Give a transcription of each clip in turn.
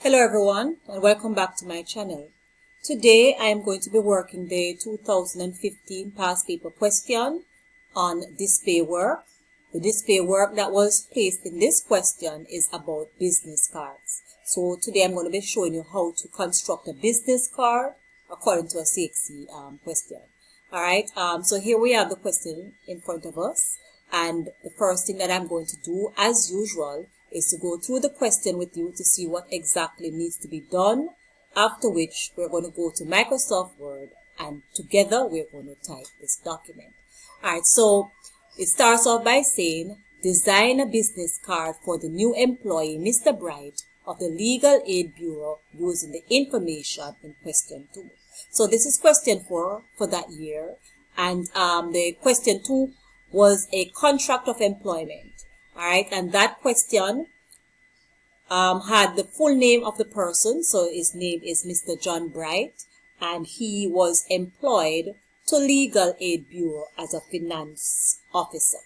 Hello everyone and welcome back to my channel. Today I am going to be working the 2015 past paper question on display work. The display work that was placed in this question is about business cards. So today I'm going to be showing you how to construct a business card according to a CSEC question. Alright, so here we have the question in front of us, and the first thing that I'm going to do as usual is to go through the question with you to see what exactly needs to be done, after which we're going to go to Microsoft Word and together we're going to type this document. Alright, so it starts off by saying, design a business card for the new employee, Mr. Bright, of the Legal Aid Bureau using the information in question 2. So this is question 4 for that year, and the question 2 was a contract of employment. Alright, and that question had the full name of the person. So his name is Mr. John Bright, and he was employed to Legal Aid Bureau as a finance officer.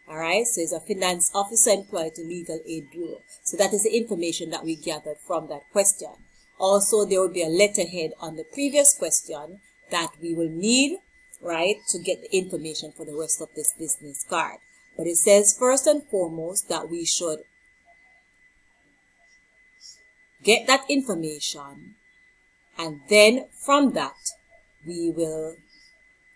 Alright, so he's a finance officer employed to Legal Aid Bureau. So that is the information that we gathered from that question. Also, there will be a letterhead on the previous question that we will need, right, to get the information for the rest of this business card. But it says first and foremost that we should get that information, and then from that we will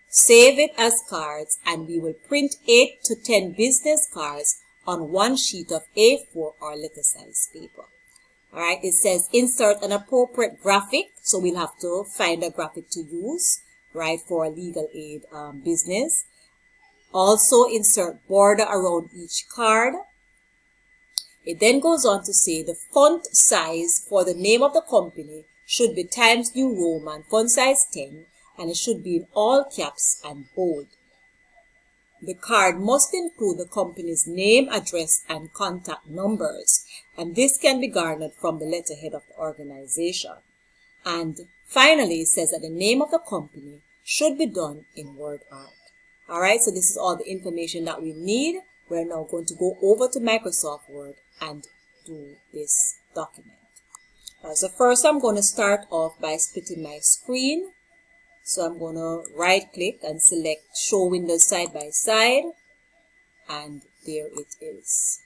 save it as cards, and we will print 8 to 10 business cards on one sheet of A4 or letter size paper. Alright, it says insert an appropriate graphic, so we'll have to find a graphic to use, right, for a legal aid business. Also insert border around each card. It then goes on to say the font size for the name of the company should be Times New Roman, font size 10, and it should be in all caps and bold. The card must include the company's name, address, and contact numbers, and this can be garnered from the letterhead of the organization. And finally, it says that the name of the company should be done in word art. Alright, so this is all the information that we need. We're now going to go over to Microsoft Word and do this document. So first I'm going to start off by splitting my screen. So I'm going to right click and select show windows side by side, and there it is.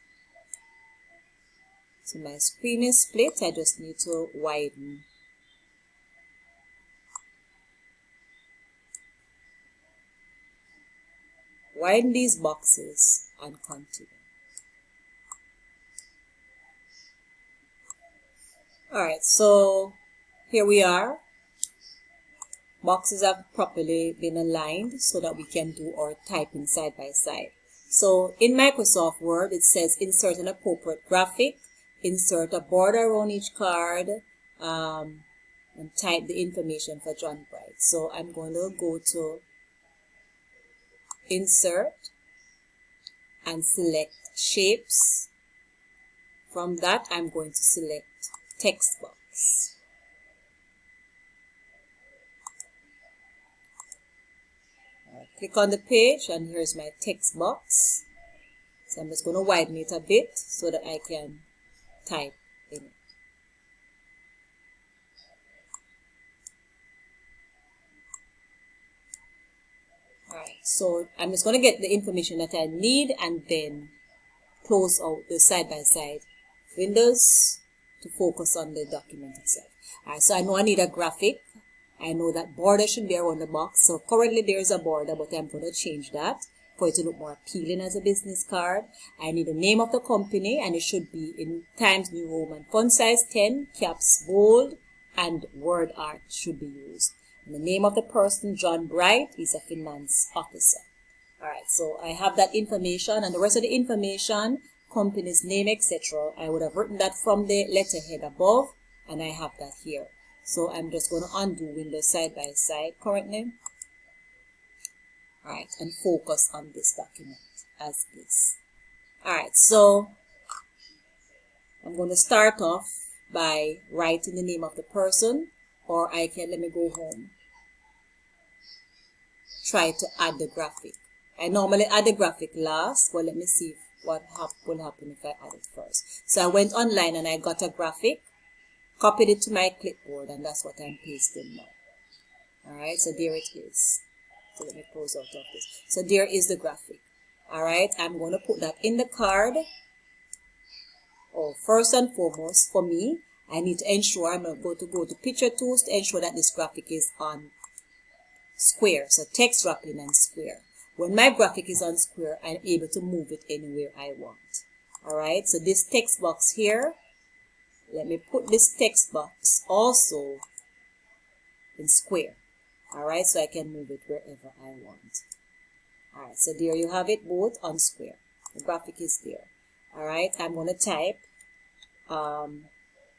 So my screen is split. I just need to widen. Widen these boxes and continue. Alright, so here we are. Boxes have properly been aligned so that we can do our typing side by side. So in Microsoft Word, it says insert an appropriate graphic, insert a border around each card, and type the information for John Bright. So I'm going to go to insert and select shapes. From that, I'm going to select text box. Click on the page, and here's my text box. So I'm just going to widen it a bit so that I can type in it. Alright, so I'm just going to get the information that I need and then close out the side-by-side windows to focus on the document itself. Alright, so I know I need a graphic. I know that border should be around the box. So currently there's a border, but I'm going to change that for it to look more appealing as a business card. I need the name of the company, and it should be in Times New Roman, font size 10, caps bold, and word art should be used. And the name of the person, John Bright, is a finance officer. Alright, so I have that information, and the rest of the information, company's name, etc. I would have written that from the letterhead above, and I have that here. So I'm just going to undo Windows side by side currently. Alright, and focus on this document as is. Alright, so I'm going to start off by writing the name of the person, or I can, let me go home, try to add the graphic. I normally add the graphic last, but let me see if what will happen if I add it first. So I went online and I got a graphic, copied it to my clipboard, and that's what I'm pasting now. Alright, so there it is. So let me close out of this. So there is the graphic. Alright, I'm going to put that in the card. Oh, first and foremost, for me, I need to ensure I'm going to go to picture tools to ensure that this graphic is on square. So text wrapping and square. When my graphic is on square, I'm able to move it anywhere I want. Alright, so this text box here, let me put this text box also in square. Alright, so I can move it wherever I want. Alright, so there you have it, both on square. The graphic is there. Alright, I'm going to type the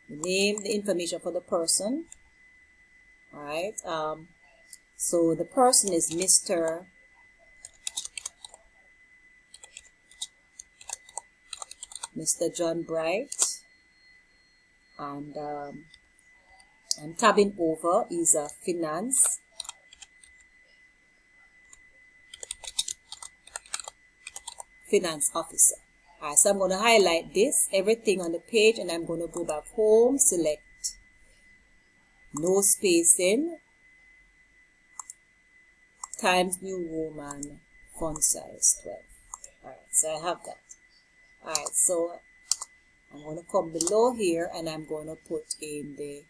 name, the information for the person. Alright, so the person is Mr. John Bright, and I'm tabbing over is a finance officer. Alright, so I'm going to highlight this, everything on the page, and I'm going to go back home, select no spacing, Times New Roman, font size 12. Alright, so I have that. Alright, so I'm going to come below here and I'm going to put in the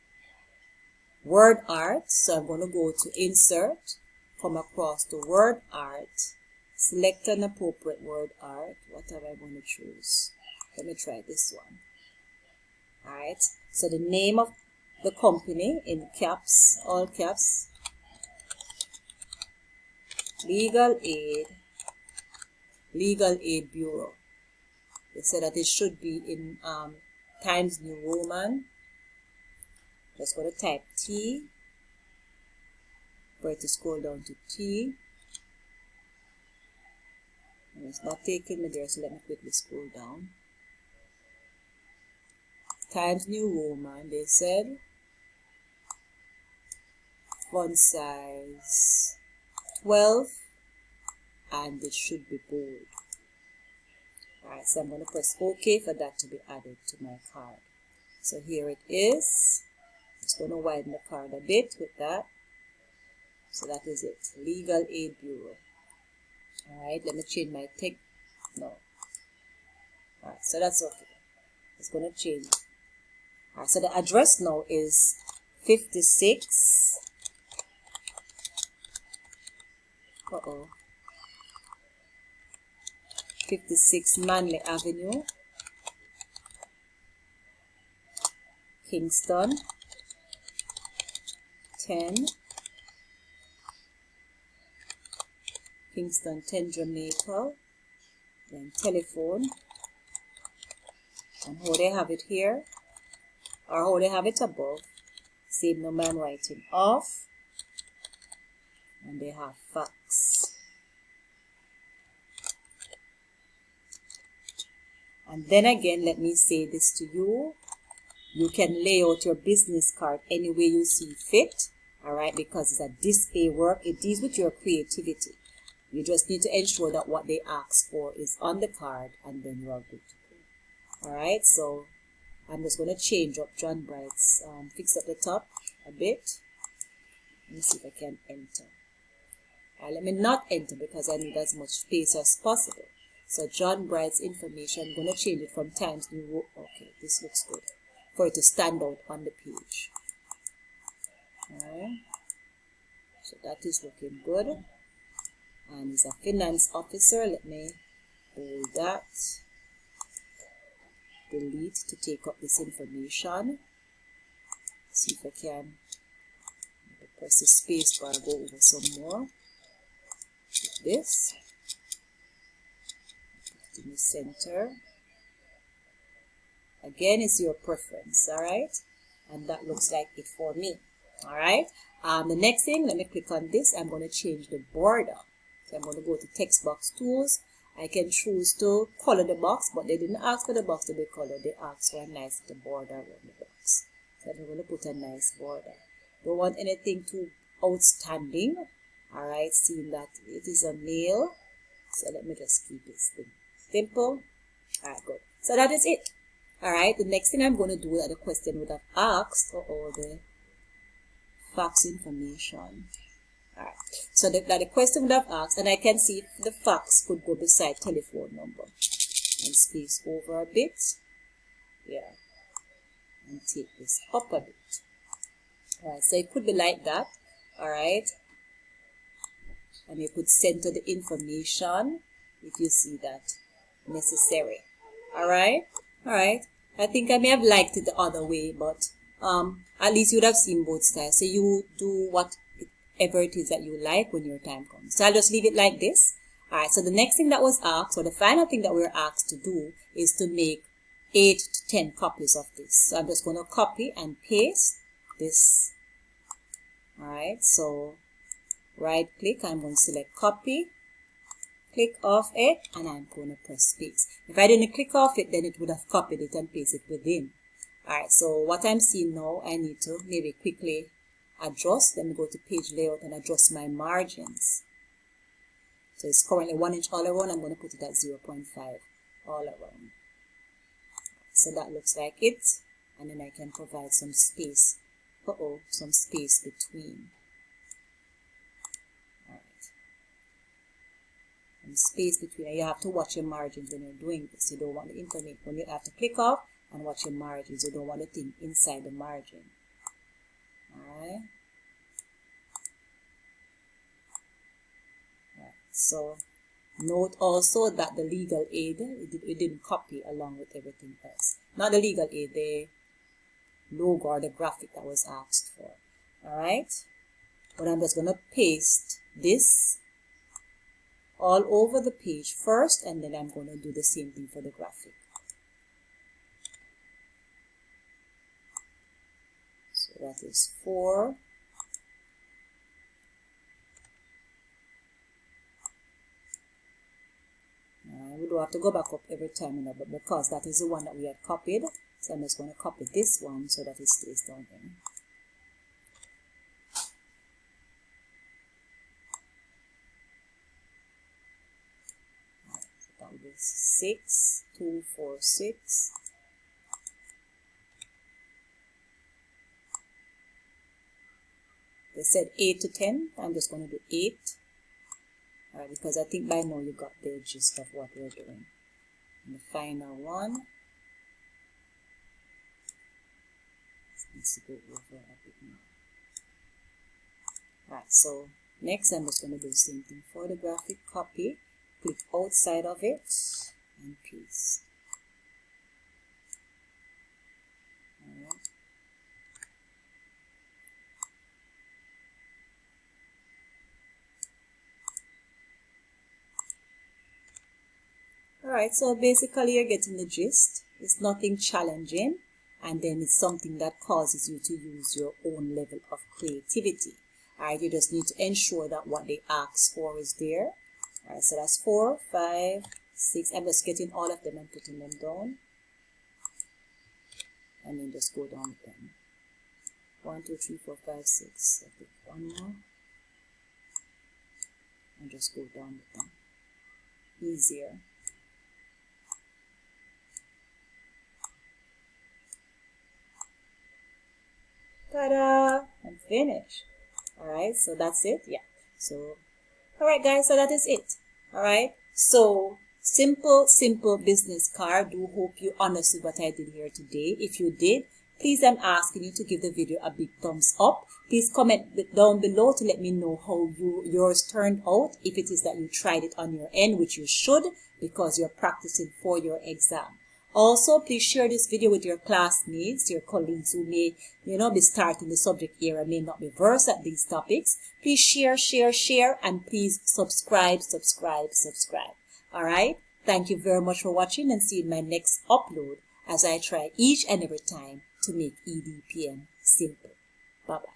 word art. So I'm going to go to insert, come across to word art, select an appropriate word art. What am I going to choose? Let me try this one. Alright, so the name of the company in caps, all caps, Legal Aid Bureau. They said that it should be in Times New Roman. Just going to type T, going to scroll down to T. And it's not taking me there, so let me quickly scroll down. Times New Roman, they said. Font size 12, and it should be bold. Alright, so I'm going to press OK for that to be added to my card. So here it is. Just going to widen the card a bit with that. So that is it. Legal Aid Bureau. Alright, let me change my tick. No. Alright, so that's okay. It's going to change. Alright, so the address now is 56. 56 Manley Avenue, Kingston, 10, Jamaica, then telephone, and how they have it here, or how they have it above, same number I'm writing off, and they have fax. And then again, let me say this to you. You can lay out your business card any way you see fit, alright, because it's a display work. It deals with your creativity. You just need to ensure that what they ask for is on the card, and then you are good to go. Alright, so I'm just going to change up John Bright's, fix up the top a bit. Let me see if I can enter. Let me not enter because I need as much space as possible. So John Bright's information, I'm going to change it from Times New Roman. Okay, this looks good for it to stand out on the page. Alright, so that is looking good. And he's a finance officer. Let me hold that. Delete to take up this information. See if I can press the space bar, go over some more. Like this. In the center. Again, it's your preference, alright? And that looks like it for me, alright? The next thing, let me click on this. I'm going to change the border. So I'm going to go to text box tools. I can choose to color the box, but they didn't ask for the box to be colored. They asked for a nice border around the box. So I'm going to put a nice border. Don't want anything too outstanding, alright? Seeing that it is a male, so let me just keep it simple. Alright, good. So that is it. All right, the next thing I'm going to do that the question would have asked, the fax information. All right, so that the question would have asked, and I can see if the fax could go beside telephone number. And space over a bit. Yeah. And take this up a bit. All right, so it could be like that. All right. And you could center the information if you see that necessary. All right. All right. I think I may have liked it the other way, but at least you would have seen both styles. So you do whatever it is that you like when your time comes. So I'll just leave it like this. All right. So the next thing that was asked, or the final thing that we were asked to do, is to make 8 to 10 copies of this. So I'm just going to copy and paste this. All right. So right click, I'm going to select copy. Click off it, and I'm going to press paste. If I didn't click off it, then it would have copied it and pasted it within. Alright, so what I'm seeing now, I need to maybe quickly adjust. Let me go to page layout and adjust my margins. So it's currently 1 inch all around. I'm going to put it at 0.5 all around. So that looks like it. And then I can provide some space. Some space between. And space between. You have to watch your margins when you're doing this. You don't want the information. When you have to click off and watch your margins, you don't want the thing inside the margin. Alright. So note also that the legal aid, it didn't copy along with everything else. Not the legal aid, the logo or the graphic that was asked for. Alright. But I'm just going to paste this all over the page first, and then I'm going to do the same thing for the graphic. So that is 4. We don't have to go back up every time, but because that is the one that we had copied, so I'm just going to copy this one so that it stays down there. That would be 6, 2, 4, 6. They said 8 to 10. I'm just going to do 8. Alright, because I think by now you got the gist of what we're doing. And the final one. Let's go over a bit more. Alright, so next I'm just going to do the same thing for the graphic. Copy, click outside of it, and paste. Alright. Alright, so basically you're getting the gist. It's nothing challenging, and then it's something that causes you to use your own level of creativity. Alright, you just need to ensure that what they ask for is there. Alright, so that's 4, 5, 6. I'm just getting all of them and putting them down. And then just go down with them. 1, 2, 3, 4, 5, 6. I think one more. And just go down with them. Easier. Ta-da! I'm finished. Alright, so that's it. Yeah. So, alright guys, so that is it. Alright, so simple business card. Do hope you understood what I did here today. If you did, please, I'm asking you to give the video a big thumbs up. Please comment down below to let me know how yours turned out. If it is that you tried it on your end, which you should, because you're practicing for your exam. Also, please share this video with your classmates, your colleagues who may, be starting the subject area, may not be versed at these topics. Please share, and please subscribe. All right. Thank you very much for watching, and see you in my next upload as I try each and every time to make EDPM simple. Bye-bye.